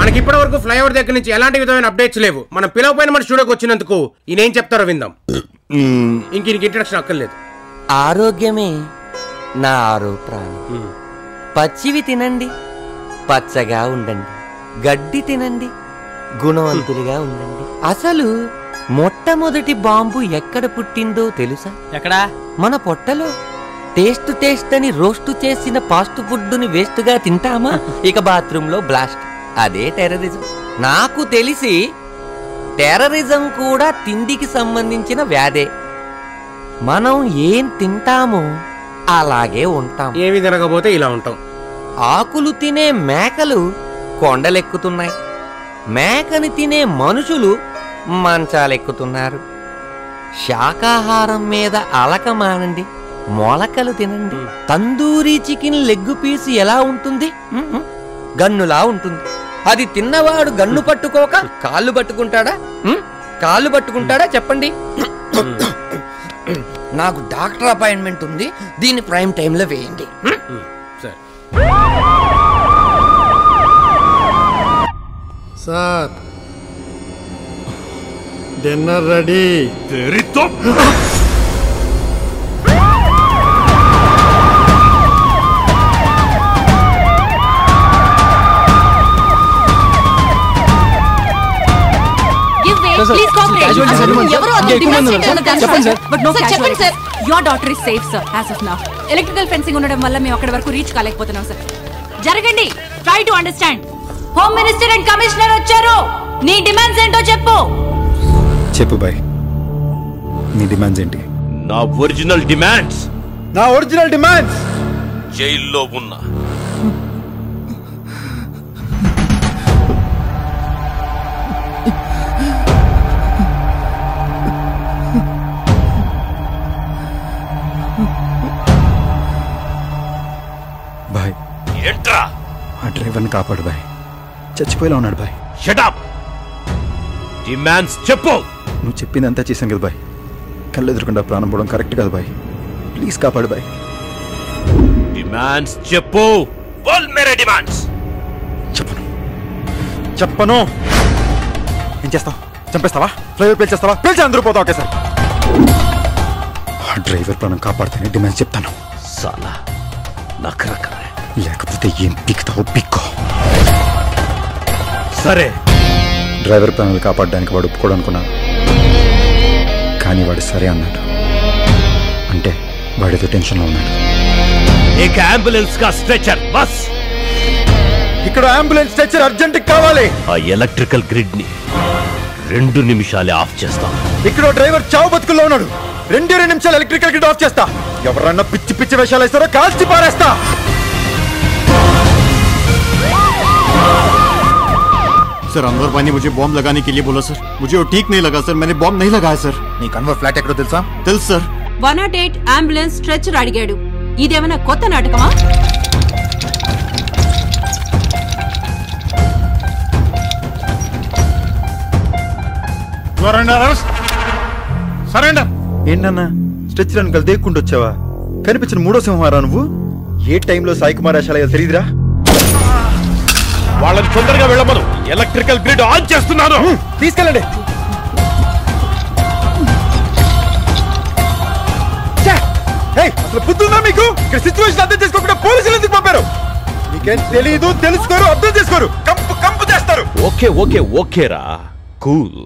మనకి ఇప్పటి వరకు ఫ్లైఓవర్ దగ్గర నుంచి ఎలాంటి విధమైన అప్డేట్స్ లేవు. మనం పిలవపోయిన మన స్టూడియోకి వచ్చినందుకు ఈయన ఏం చెప్తారో విందాం. ఇంక ఇంట్రడక్షన్ అక్కర్లేదు. ఆరోగ్యమే నా ఆరో ప్రాణం. పచ్చివి తినండి, పచ్చగా ఉండండి. గడ్డి తినండి, గుణవంతులుగా ఉండండి. అసలు మొట్టమొదటి బాంబు ఎక్కడ పుట్టిందో తెలుసా? ఎక్కడా? మన పొట్టలో. టేస్ట్ అని రోస్ట్ చేసిన ఫాస్ట్ ఫుడ్ ని వేస్ట్ గా తింటామా, ఇక బాత్రూమ్ లో బ్లాస్ట్. అదే టెర్రరిజం. నాకు తెలిసి టెర్రరిజం కూడా తిండికి సంబంధించిన వ్యాధే. మనం ఏం తింటామో అలాగే ఉంటాం. ఏమి తినకపోతే ఇలా ఉంటాం. ఆకులు తినే మేకలు కొండలెక్కుతున్నాయి, మేకని తినే మనుషులు మంచాలెక్కుతున్నారు. శాకాహారం మీద అలక మానండి, మొలకలు తినండి. తందూరీ చికెన్ లెగ్ పీస్ ఎలా ఉంటుంది? గన్నులా ఉంటుంది. అది తిన్నవాడు గన్ను పట్టుకోక కాళ్ళు పట్టుకుంటాడా? కాళ్ళు పట్టుకుంటాడా చెప్పండి? నాకు డాక్టర్ అపాయింట్మెంట్ ఉంది, దీన్ని ప్రైమ్ టైంలో వేయండి. Sir dinner ready. Electrical fencing ఉండడం వల్ల మేము అక్కడి వరకు రీచ్ కాలేకపోతున్నాం సార్. జరగండి, try to understand. Home minister and commissioner వచ్చారు. నీ డిమాండ్స్ ఏంటో చెప్పు. చెప్పు బాయ్, నీ డిమాండ్స్ ఏంటి? నా ఒరిజినల్ డిమాండ్స్ జైల్లో ఉన్నా బాయ్ ఏంట్రా? ఆ డ్రైవర్ని కాపాడు బాయ్, చచ్చిపోయేలా ఉన్నాడు బాయ్. Shut up. డిమాండ్స్ చెప్పు. నువ్వు చెప్పిందంతా చేశాం కదా బాయ్, కళ్ళు ఎదురుకుండా ప్రాణం పోవడం కరెక్ట్ కాదు బాయ్, ప్లీజ్ కాపాడు బాయ్. డిమాండ్స్ చెప్పు. బోల్ మేరే డిమాండ్స్. చెప్పను. ఏం చేస్తావు? చంపేస్తావా? ఫ్లైఓవర్ పేల్చేస్తావా? పేల్చి అందరూ పోతావు ఒకేసారి. ఆ డ్రైవర్ ప్రాణం కాపాడితేనే డిమాండ్స్ చెప్తాను. సాలా నకరకర, లేకపోతే ఏం పిక్తావు పిక్కో. సరే, డ్రైవర్ ప్రాణాలు కాపాడడానికి వాడు ఒప్పుకోడు అనుకున్నాను, కానీ వాడు సరే అన్నాడు. అంటే వాడితో టెన్షన్లో ఉన్నాడు. एक एम्बुलेंस का स्ट्रेचर बस. ఇక్కడ అంబులెన్స్ స్ట్రెచర్ అర్జెంట్ కావాలి. ఆ ఎలక్ట్రికల్ గ్రిడ్ ని 2 నిమిషాలే ఆఫ్ చేస్తాం. ఇక్కడ డ్రైవర్ చావు బతుకుల్లో ఉన్నాడు. 2 నిమిషాలు ఎలక్ట్రికల్ గ్రిడ్ ఆఫ్ చేస్తా. ఎవరన్నా పిచ్చి పిచ్చి వేషాలు వేస్తారో కాల్చి పారేస్తా. सर अनवर भाई ने मुझे बॉम्ब लगाने के लिए बोला सर. मुझे वो ठीक नहीं लगा सर, मैंने बॉम्ब नहीं लगाया सर. నీకు అన్వర్ ఫ్లాట్ ఎక్కడో తెలుసా? తెలుసు సార్. 108 అంబులెన్స్ స్ట్రెచర్ అడిగాడు. ఇదేమైనా కొత్త నాటకమా? సరెండర్. ఏంటన్నా స్ట్రెచర్ అని కలిసి దేక్కుంటూ వచ్చావా? కనిపించిన 3వ సింహారా నువ్వు? ఏ టైంలో సాయి కుమార్ ఆశాలయ్యో తెలియదురా? వాళ్ళని తొందరగా వెళ్ళమను, ఎలక్ట్రికల్ గ్రిడ్ ఆన్ చేస్తున్నాను. తీసుకెళ్ళండి. అసలు బుద్ధుందా మీకు? ఇక్కడ సిచ్యువేషన్ అర్థం చేసుకోకుండా పోలీసులు ఎందుకు పంపారు? మీకేం తెలీదు, తెలుసుకోరు, అర్థం చేసుకోరు, కంపు కంపు చేస్తారు. ఓకే ఓకే ఓకేరా, కూల్.